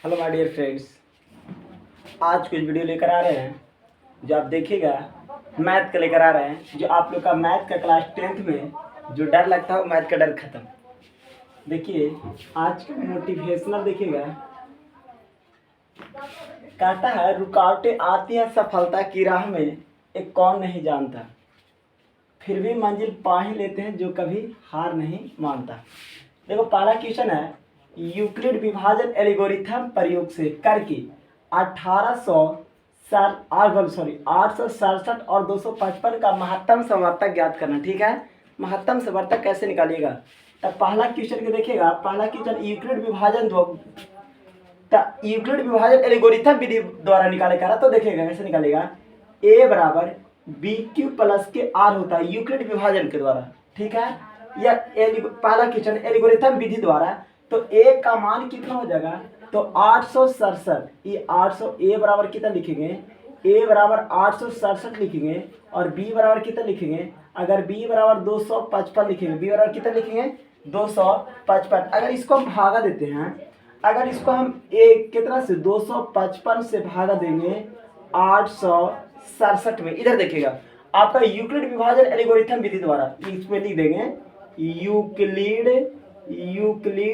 Hello my dear friends. आज कुछ video लेकर आ रहे हैं जो आप देखिएगा। मैथ का लेकर आ रहे हैं जो आप लोग का मैथ का क्लास 10th में जो डर लगता है वो मैथ का डर खत्म। देखिए आज का मोटिवेशनल देखिएगा। कहता है रुकावटें आती हैं सफलता की राह में, एक कौन नहीं जानता, फिर भी मंजिल पा ही लेते हैं जो कभी हार नहीं मानता। देखो पहला क्वेश्चन है, यूक्लिड विभाजन एल्गोरिथम प्रयोग से करके 867 और 255 का महत्तम समवर्तक ज्ञात करना। ठीक है, महत्तम समवर्तक कैसे निकालिएगा। तब पहला क्वेश्चन के देखिएगा। पहला क्वेश्चन यूक्लिड विभाजन एल्गोरिथम विधि द्वारा निकालेगा। तो देखिएगा कैसे निकालेगा। ए बराबर बी क्यू प्लस के आर होता है यूक्लिड विभाजन के द्वारा। ठीक है, या पहला क्वेश्चन एल्गोरिथम विधि द्वारा। तो ए का मान कितना हो जाएगा, तो 867। ये 800 ए बराबर कितना लिखेंगे, ए बराबर 867 लिखेंगे और बी बराबर कितना लिखेंगे। अगर बी बराबर 255 लिखेंगे, बी बराबर कितना लिखेंगे 255। अगर इसको हम भागा देते हैं, अगर इसको हम एक कितना से 255 से भागा देंगे 867 में। इधर देखिएगा आपका यूक्लिड विभाजन एल्गोरिथम विधि द्वारा, इसमें लिख देंगे यूक्लिड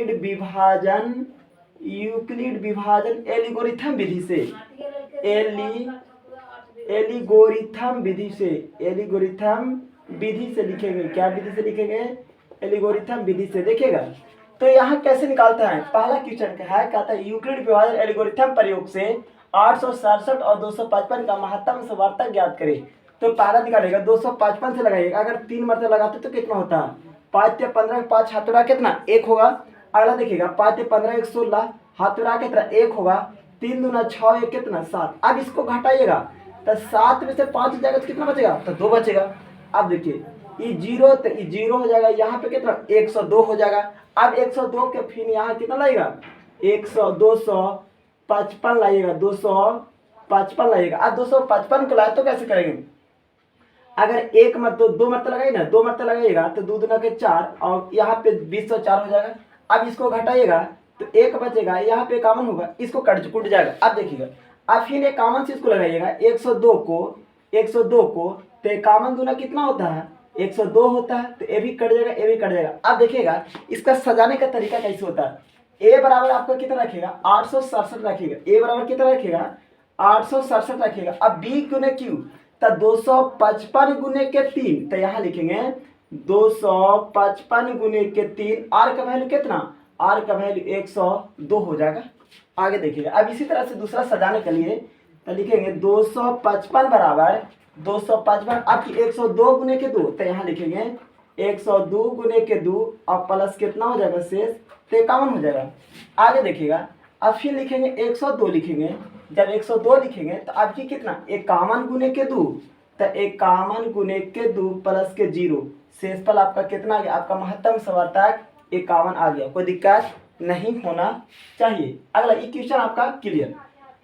विभाजन एल्गोरिथम विधि से, एल्गोरिथम विधि से लिखेंगे। क्या विधि से लिखेंगे, एल्गोरिथम विधि से। देखिएगा तो यहाँ कैसे निकालता है। पहला क्वेश्चन क्या है, कहता है यूक्लिड विभाजन एल्गोरिथम प्रयोग से 867 और 255 का महत्तम समवर्तक ज्ञात करें। तो पहला निकालेगा 255 से लगाइएगा। अगर 3 मरतबा लगाते तो कितना होता है, 5 या 15, 5 हाथोड़ा कितना 1 होगा। अगला देखिएगा 5 या 15 1 16, हाथोड़ा कितना 1 होगा। 3 दूना 6 1 कितना 7। अब इसको घटाइएगा तो 7 में से 5 जाएगा तो कितना बचेगा, तो 2 बचेगा। अब देखिए ये जीरो, तो ये जीरो हो जाएगा। यहाँ पे कितना 102 हो जाएगा। अब 102 के फिर यहाँ कितना लाइएगा 255 लाइएगा, 255 लाइएगा। अब 255 को लाए तो कैसे करेंगे, अगर एक मत दो मरतबा लगाइए ना, 2 मरतबा लगाइएगा तो 2 दूना के 4 और यहाँ पे 204 हो जाएगा। अब इसको घटाइएगा तो 1 बचेगा, यहाँ पे 51 होगा, इसको कट जाएगा। अब देखिएगा अब फिर 51 से इसको लगाइएगा 102 को तो 51 दूना कितना होता है 102 होता है। तो ये भी कट जाएगा, ये भी कट जाएगा। अब देखिएगा इसका सजाने का तरीका कैसे होता है। ए बराबर आपका कितना रखेगा 867 रखिएगा, ए बराबर कितना रखेगा 867 रखिएगा। अब बी गुने क्यू तो 255 गुने के 3, तो यहाँ लिखेंगे 255 गुने के 3। आर का वैल्यू कितना, आर का वैल्यू 102 हो जाएगा। आगे देखिएगा अब इसी तरह से दूसरा सजाने के लिए तो लिखेंगे 255 बराबर 255 आपकी 102 गुने के 2, तो यहाँ लिखेंगे 102 गुने के 2 और प्लस कितना हो जाएगा शेष, तो 51 हो जाएगा। आगे देखिएगा अब फिर लिखेंगे 102 लिखेंगे। जब 102 लिखेंगे तो आपकी कितना 51 गुने के 2, तो 51 गुने के 2 प्लस के 0, शेषफल आपका कितना आ गया, आपका महत्तम समवर्तक 51 आ गया। कोई दिक्कत नहीं होना चाहिए। अगला ये क्वेश्चन आपका क्लियर।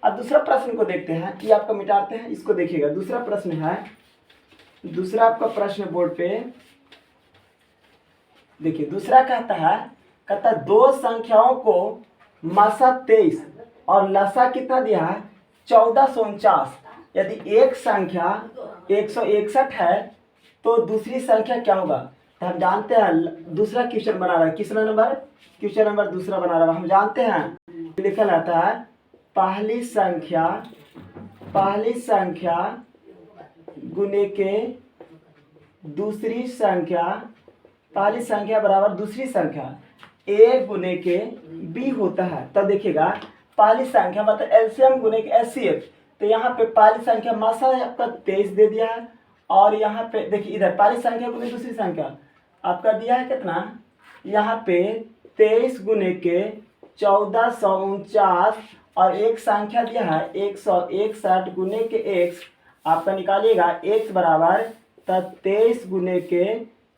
अब दूसरा प्रश्न को देखते हैं, ये आपका मिटाते हैं। इसको देखिएगा दूसरा प्रश्न है, दूसरा आपका प्रश्न बोर्ड पे देखिए। दूसरा कहता है दो संख्याओं को मसा 23 और लसा कितना दिया है 1449। यदि एक संख्या 161 है तो दूसरी संख्या क्या होगा। तो हम जानते हैं दूसरा क्वेश्चन बना रहा है, कितना नंबर, क्वेश्चन नंबर दूसरा बना रहा है। हम जानते हैं लिखा रहता है पहली संख्या गुने के दूसरी संख्या, पहली संख्या बराबर दूसरी संख्या ए गुने के बी होता है। तब देखिएगा पहली संख्या मतलब एलसीएम गुने के एचसीएफ। तो यहाँ पे पहली संख्या मासा आपका 23 दे दिया है और यहाँ पे देखिए इधर पहली संख्या गुने दूसरी संख्या आपका दिया है कितना, यहाँ पे 23 गुने के 1449 और एक संख्या दिया है 161 गुने के x। आपका निकालिएगा x बराबर 23 गुने के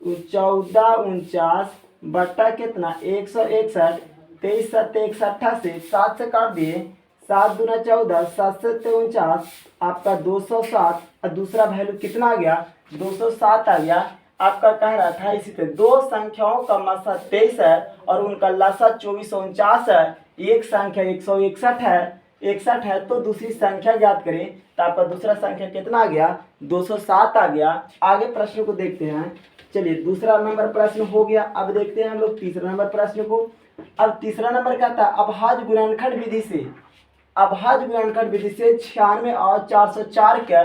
1449 बट्टा कितना 161, 23 7 128 7 से काट दिए, 7 दूना 14, 7 से 49 आपका 207। और दूसरा वैल्यू कितना आ गया 207 आ गया। आपका कह रहा था इसी तरह दो संख्याओं का मसा 23 है और उनका लसा 2449 है। एक संख्या 161 है, 61 है तो दूसरी संख्या ज्ञात करें। तो आपका दूसरा संख्या कितना आ गया, 207 आ गया। आगे प्रश्न को देखते हैं। चलिए दूसरा नंबर प्रश्न हो गया। अब देखते हैं हम लोग तीसरा नंबर प्रश्न को। अब तीसरा नंबर क्या था, अभाज्य गुणनखंड विधि से, अभाज्य गुणनखंड विधि से 96 और 404 का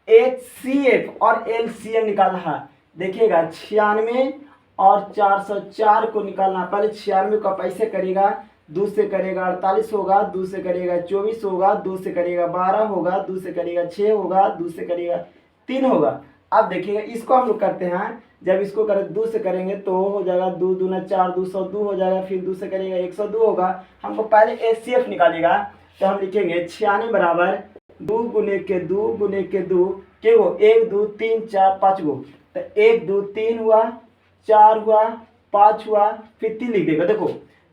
HCF और LCM निकालना है। देखिएगा 96 और 404 को निकालना। पहले 96 का पैसे करेगा, 2 से करेगा 48 होगा, 2 से करेगा 24 होगा, 2 से करेगा 12 होगा, 2 से करेगा 6 होगा, 2 से करेगा 3 होगा। अब देखिएगा इसको हम लोग करते हैं। जब इसको करें 2 से करेंगे तो हो जाएगा 2 दूना 4, 202 हो जाएगा। फिर 2 से करेगा 102 होगा। हमको पहले HCF निकालेगा। तो हम लिखेंगे 96 बराबर 2 गुने के 2 गुने के 2 के वो 1 2 3 4 5 गो। तो 1 2 3 हुआ, 4 हुआ, 5 हुआ, फिर 3 लिख देगा। देखो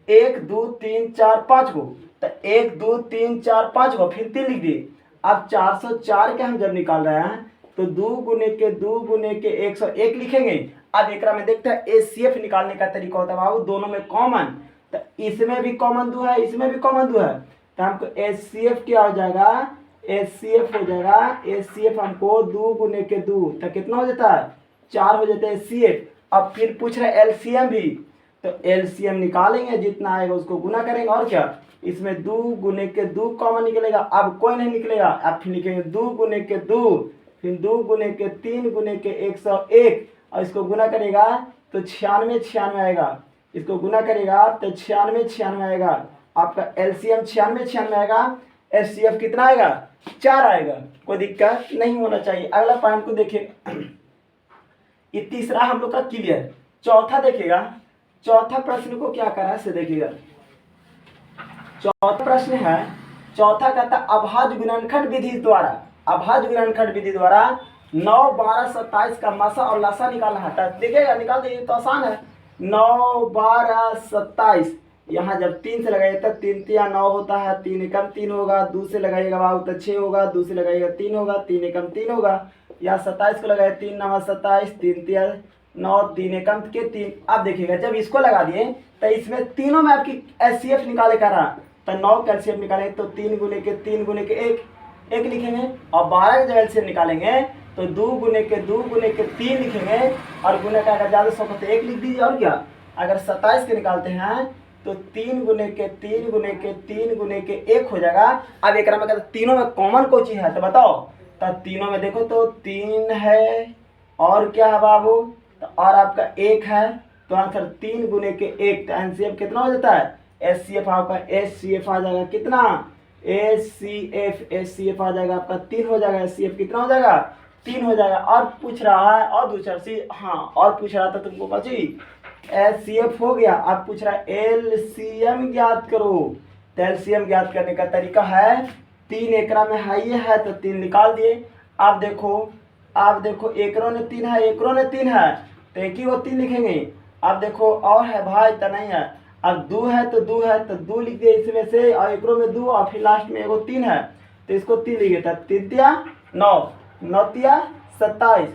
1 2 3 4 5 गो। तो 1 2 3 4 5 गो, फिर 3 लिख दिए। अब 404 के हम जब निकाल रहे हैं तो 2 गुने के 2 गुने के 101 लिखेंगे। अब एक में देखते हैं HCF निकालने का तरीका होता है बाबू, दोनों में कॉमन। तो इसमें भी कॉमन 2 है, इसमें भी कॉमन 2 है। तो हमको HCF क्या हो जाएगा, HCF हो जाएगा, HCF हमको 2 गुने के 2 तो कितना हो जाता है, 4 हो जाता है HCF। अब फिर पूछ रहे LCM भी, तो LCM निकालेंगे, जितना आएगा उसको गुना करेंगे। और क्या, इसमें 2 गुने के 2 कॉमन निकलेगा। अब कोई नहीं निकलेगा। अब फिर लिखेंगे 2 गुने के 2, फिर 2 गुने के 3 गुने के 101, और इसको गुना करेगा तो 96 96 आएगा। इसको गुना करेगा तो 96 96 आएगा। आपका LCM 96 96 आएगा। HCF कितना आएगा, 4 आएगा। कोई दिक्कत नहीं होना चाहिए। अगला पॉइंट को देखिए। ये तीसरा हम लोग का क्लियर। चौथा देखिएगा, चौथा प्रश्न को क्या करा से देखिएगा। चौथा प्रश्न है, चौथा कहता अभाज्य गुणनखंड विधि द्वारा, अभाज्य गुणनखंड विधि द्वारा 9 12 27 का मसा और लसा निकालना है। देखिएगा निकाल दीजिए, तो आसान है। 9 12 27, यहाँ जब 3 से लगाइए तब 3 तिया 9 होता है, 3 एकम 3 होगा। 2 से लगाइएगा बाबू तो 6 होगा, 2 से लगाइएगा 3 होगा, 3 एकम 3 होगा। यहाँ 27 को लगाए 3 9 27, 3 तिया 9, 3 एकम के 3। अब देखिएगा जब इसको लगा दिए तो इसमें तीनों में आपकी HCF निकाले कर रहा। तो 9 का LCM निकालेंगे तो 3 गुने के 3 गुने के 1 लिखेंगे। और 12 का जब LCM निकालेंगे तो 2 गुने के 2 गुने के 3 लिखेंगे। और गुने का अगर ज़्यादा सौ तो 1 लिख दीजिए। और क्या, अगर 27 के निकालते हैं तो 3 गुने के 3 गुने के 3 गुने के 1 हो जाएगा। अब एक में तीनों में कॉमन कोई चीज़ है तो बताओ। तो तीनों में देखो तो 3 है और क्या है बाबू, तो और आपका 1 है। तो आंसर 3 गुने के 1। तो HCF कितना हो जाता है, HCF आपका HCF आ जाएगा कितना, HCF आ जाएगा आपका 3 हो जाएगा। HCF कितना हो जाएगा, 3 हो जाएगा। और पूछ रहा है और दूसरा चीज, हाँ और पूछ रहा था तुमको बची, HCF हो गया। अब पूछ रहा है LCM ज्ञात करो। तो LCM ज्ञात करने का तरीका है, 3 एकरा में है ये है तो 3 निकाल दिए। आप देखो एकरों ने 3 है, एकरों ने 3 है तो एक ही वो 3 लिखेंगे। अब देखो और है भाई तो नहीं है। अब 2 है तो 2 है तो 2 लिख दिए इसमें से, और एकरों में 2 और फिर लास्ट में एगो 3 है तो इसको 3 लिखे था। 3 तिया 9, 9 तिया 27,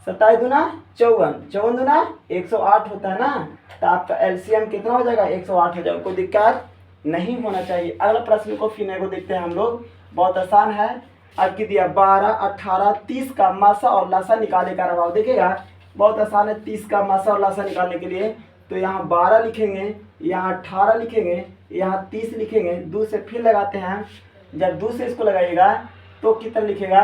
27 दूना 54, 54 दूना 108 होता है ना। तो आपका LCM कितना हो जाएगा, 108 हो जाएगा। कोई दिक्कत नहीं होना चाहिए। अगला प्रश्न को फिर को देखते हैं हम लोग, बहुत आसान है। अब की दिया 12 18 30 का मासा और लासा निकाले का रवाब। देखिएगा बहुत आसान है 30 का मासा और लासा निकालने के लिए। तो यहाँ 12 लिखेंगे, यहाँ 18 लिखेंगे, यहाँ 30 लिखेंगे। 2 से फिर लगाते हैं। जब 2 से इसको लगाइएगा तो कितना लिखेगा,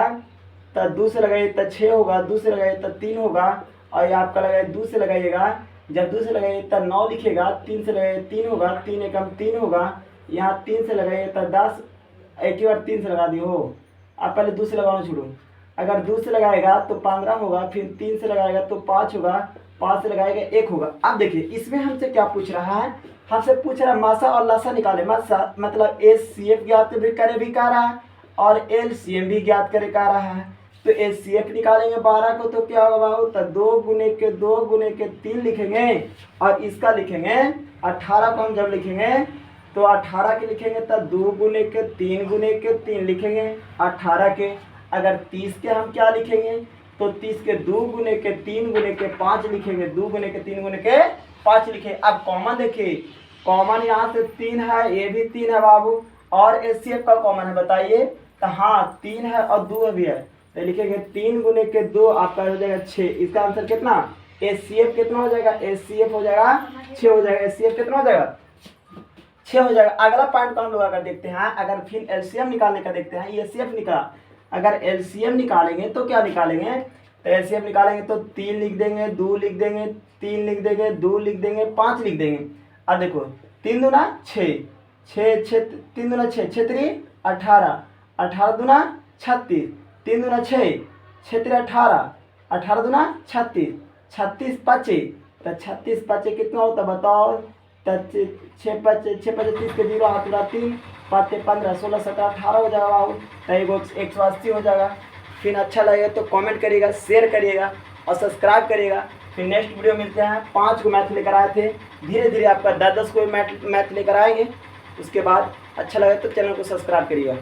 तो 2 से लगाइए तो 6 होगा, 2 से लगाइए तो 3 होगा। और ये आपका लगाइए 2 से लगाइएगा, जब 2 से लगाइए तो 9 लिखेगा। 3 से लगाइए 3 होगा, 3 एकम 3 होगा। यहाँ 3 से लगाइए तो 10, एक ही बार 3 से लगा दिए हो। आप पहले 2 से लगाना छोड़ो। अगर 2 से लगाएगा तो 15 होगा, फिर 3 से लगाएगा तो 5 होगा, 5 से लगाएगा 1 होगा। अब देखिए इसमें हमसे क्या पूछ रहा है, हमसे पूछ रहा है मासा और लासा निकाले। मासा मतलब HCF ज्ञात भी करे भी कह रहा है और LCM भी ज्ञात करे कह रहा है। तो HCF निकालेंगे 12 को तो क्या होगा बाबू, तो 2 गुने के 2 गुने के 3 लिखेंगे। और इसका लिखेंगे 18 को हम जब लिखेंगे तो 18 के लिखेंगे तो 2 गुने के 3 गुने के 3 लिखेंगे 18 के। अगर 30 के हम क्या लिखेंगे, तो 30 के 2 गुने के 3 गुने के 5 लिखेंगे। 2 गुने के 3 गुने के 5 लिखे। अब कॉमन देखिए कॉमन यहाँ से 3 है, ये भी 3 है बाबू, और एचसीएफ का कॉमन है, बताइए। तो हाँ 3 है और 2 भी है, तो लिखेंगे 3 गुने के 2 आपका हो जाएगा 6। इसका आंसर कितना, एचसीएफ कितना हो जाएगा, एचसीएफ हो जाएगा 6 हो जाएगा। एचसीएफ कितना हो जाएगा, 6 हो जाएगा। अगला पॉइंट को हम लोग अगर देखते हैं, अगर फिर एलसीएम निकालने का देखते हैं, एचसीएफ निकाला, अगर एलसीएम निकालेंगे तो क्या निकालेंगे, तो एलसीएम निकालेंगे तो 3 लिख देंगे, 2 लिख देंगे, 3 लिख देंगे, 2 लिख देंगे, 5 लिख देंगे। अब देखो 3 दूना 6, 3 दूना 6, 6 3 18, 18 दूना 36, 3 दूना 6, 6 3 18, 18 दूना 36, 36 5, तो 36 5 कितना होता बताओ, 6 5 30 के 0 हाथ उड़ा 3, 5 15 16 17 18 हो जाएगा बाबू, तो 180 हो जाएगा। फिर अच्छा लगेगा तो कमेंट करिएगा, शेयर करिएगा और सब्सक्राइब करिएगा। फिर नेक्स्ट वीडियो मिलते हैं। 5 को मैथ लेकर आए थे, धीरे धीरे आपका 10 को मैथ लेकर आएंगे। उसके बाद अच्छा लगे तो चैनल को सब्सक्राइब करिएगा।